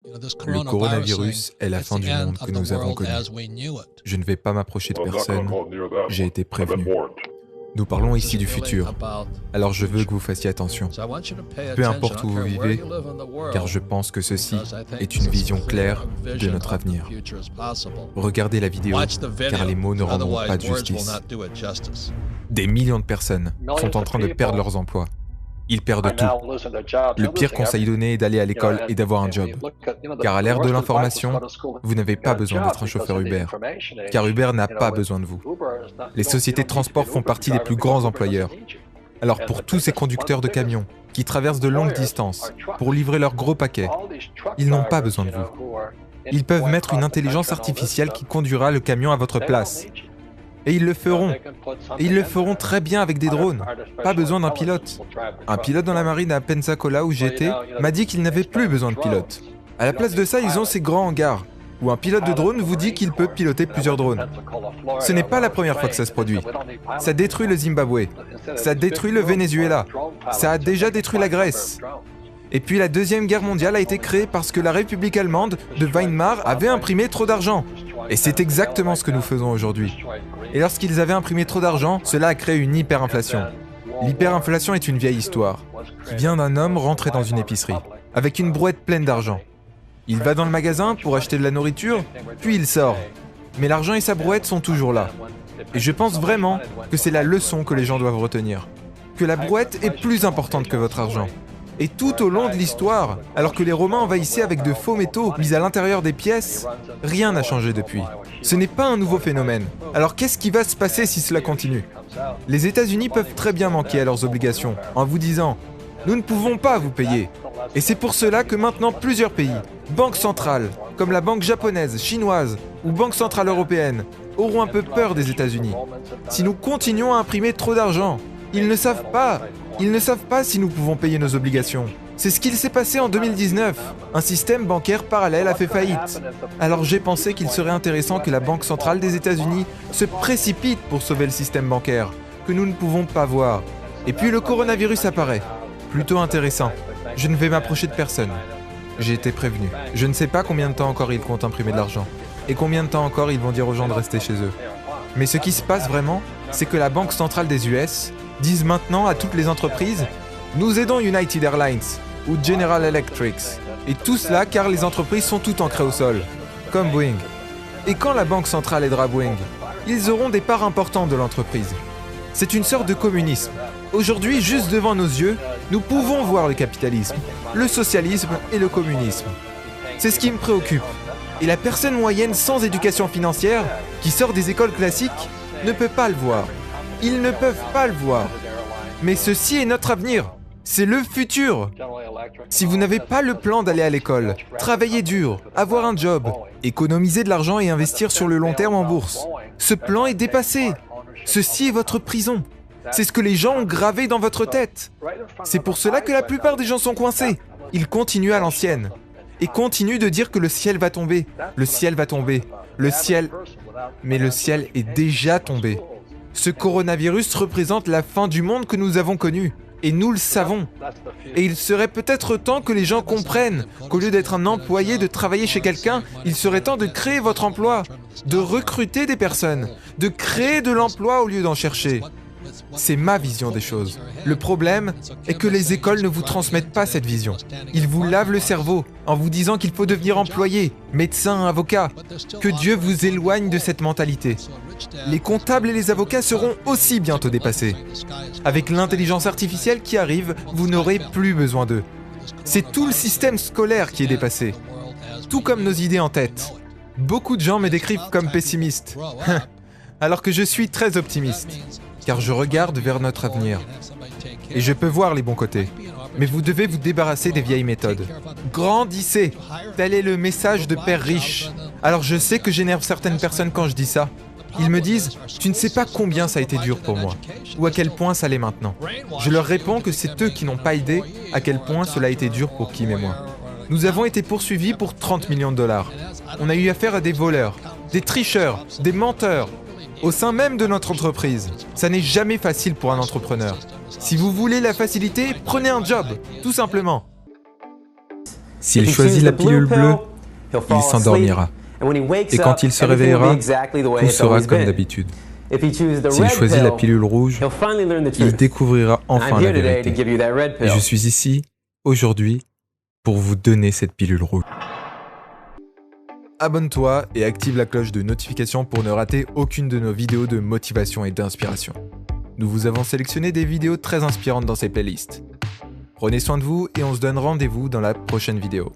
Le coronavirus est la fin du monde que nous avons connu. Je ne vais pas m'approcher de personne, j'ai été prévenu. Nous parlons ici du futur, alors je veux que vous fassiez attention. Peu importe où vous vivez, car je pense que ceci est une vision claire de notre avenir. Regardez la vidéo, car les mots ne rendront pas de justice. Des millions de personnes sont en train de perdre leurs emplois. Ils perdent tout. Le pire conseil donné est d'aller à l'école et d'avoir un job. Car à l'ère de l'information, vous n'avez pas besoin d'être un chauffeur Uber. Car Uber n'a pas besoin de vous. Les sociétés de transport font partie des plus grands employeurs. Alors pour tous ces conducteurs de camions qui traversent de longues distances pour livrer leurs gros paquets, ils n'ont pas besoin de vous. Ils peuvent mettre une intelligence artificielle qui conduira le camion à votre place. Et ils le feront. Et ils le feront très bien avec des drones. Pas besoin d'un pilote. Un pilote dans la marine à Pensacola où j'étais m'a dit qu'il n'avait plus besoin de pilote. À la place de ça, ils ont ces grands hangars où un pilote de drone vous dit qu'il peut piloter plusieurs drones. Ce n'est pas la première fois que ça se produit. Ça détruit le Zimbabwe. Ça détruit le Venezuela. Ça a déjà détruit la Grèce. Et puis la Deuxième Guerre mondiale a été créée parce que la République allemande de Weimar avait imprimé trop d'argent. Et c'est exactement ce que nous faisons aujourd'hui. Et lorsqu'ils avaient imprimé trop d'argent, cela a créé une hyperinflation. L'hyperinflation est une vieille histoire, qui vient d'un homme rentré dans une épicerie, avec une brouette pleine d'argent. Il va dans le magasin pour acheter de la nourriture, puis il sort. Mais l'argent et sa brouette sont toujours là. Et je pense vraiment que c'est la leçon que les gens doivent retenir. Que la brouette est plus importante que votre argent. Et tout au long de l'histoire, alors que les Romains envahissaient avec de faux métaux mis à l'intérieur des pièces, rien n'a changé depuis. Ce n'est pas un nouveau phénomène. Alors qu'est-ce qui va se passer si cela continue? Les États-Unis peuvent très bien manquer à leurs obligations en vous disant « Nous ne pouvons pas vous payer ». Et c'est pour cela que maintenant plusieurs pays, banques centrales, comme la banque japonaise, chinoise ou banque centrale européenne, auront un peu peur des États-Unis. Si nous continuons à imprimer trop d'argent, ils ne savent pas si nous pouvons payer nos obligations. C'est ce qu'il s'est passé en 2019. Un système bancaire parallèle a fait faillite. Alors j'ai pensé qu'il serait intéressant que la Banque centrale des États-Unis se précipite pour sauver le système bancaire, que nous ne pouvons pas voir. Et puis le coronavirus apparaît. Plutôt intéressant. Je ne vais m'approcher de personne. J'ai été prévenu. Je ne sais pas combien de temps encore ils comptent imprimer de l'argent. Et combien de temps encore ils vont dire aux gens de rester chez eux. Mais ce qui se passe vraiment, c'est que la Banque centrale des US disent maintenant à toutes les entreprises « Nous aidons United Airlines ou General Electric ». Et tout cela car les entreprises sont toutes ancrées au sol, comme Boeing. Et quand la Banque centrale aidera Boeing, ils auront des parts importantes de l'entreprise. C'est une sorte de communisme. Aujourd'hui, juste devant nos yeux, nous pouvons voir le capitalisme, le socialisme et le communisme. C'est ce qui me préoccupe. Et la personne moyenne sans éducation financière, qui sort des écoles classiques, ne peut pas le voir. Ils ne peuvent pas le voir. Mais ceci est notre avenir. C'est le futur. Si vous n'avez pas le plan d'aller à l'école, travailler dur, avoir un job, économiser de l'argent et investir sur le long terme en bourse, ce plan est dépassé. Ceci est votre prison. C'est ce que les gens ont gravé dans votre tête. C'est pour cela que la plupart des gens sont coincés. Ils continuent à l'ancienne. Et continuent de dire que le ciel va tomber. Le ciel va tomber. Le ciel... Mais le ciel est déjà tombé. Ce coronavirus représente la fin du monde que nous avons connu. Et nous le savons. Et il serait peut-être temps que les gens comprennent qu'au lieu d'être un employé, de travailler chez quelqu'un, il serait temps de créer votre emploi, de recruter des personnes, de créer de l'emploi au lieu d'en chercher. C'est ma vision des choses. Le problème est que les écoles ne vous transmettent pas cette vision. Ils vous lavent le cerveau en vous disant qu'il faut devenir employé, médecin, avocat. Que Dieu vous éloigne de cette mentalité. Les comptables et les avocats seront aussi bientôt dépassés. Avec l'intelligence artificielle qui arrive, vous n'aurez plus besoin d'eux. C'est tout le système scolaire qui est dépassé. Tout comme nos idées en tête. Beaucoup de gens me décrivent comme pessimiste. Alors que je suis très optimiste. Car je regarde vers notre avenir. Et je peux voir les bons côtés. Mais vous devez vous débarrasser des vieilles méthodes. Grandissez! Tel est le message de Père Riche. Alors je sais que j'énerve certaines personnes quand je dis ça. Ils me disent « Tu ne sais pas combien ça a été dur pour moi, ou à quel point ça l'est maintenant. » Je leur réponds que c'est eux qui n'ont pas idée à quel point cela a été dur pour Kim et moi. Nous avons été poursuivis pour 30 millions de dollars. On a eu affaire à des voleurs, des tricheurs, des menteurs, au sein même de notre entreprise. Ça n'est jamais facile pour un entrepreneur. Si vous voulez la facilité, prenez un job, tout simplement. S'il choisit la pilule bleue, il s'endormira. Et quand il se réveillera, tout sera comme d'habitude. S'il choisit la pilule rouge, il découvrira enfin la vérité. Et je suis ici, aujourd'hui, pour vous donner cette pilule rouge. Abonne-toi et active la cloche de notification pour ne rater aucune de nos vidéos de motivation et d'inspiration. Nous vous avons sélectionné des vidéos très inspirantes dans ces playlists. Prenez soin de vous et on se donne rendez-vous dans la prochaine vidéo.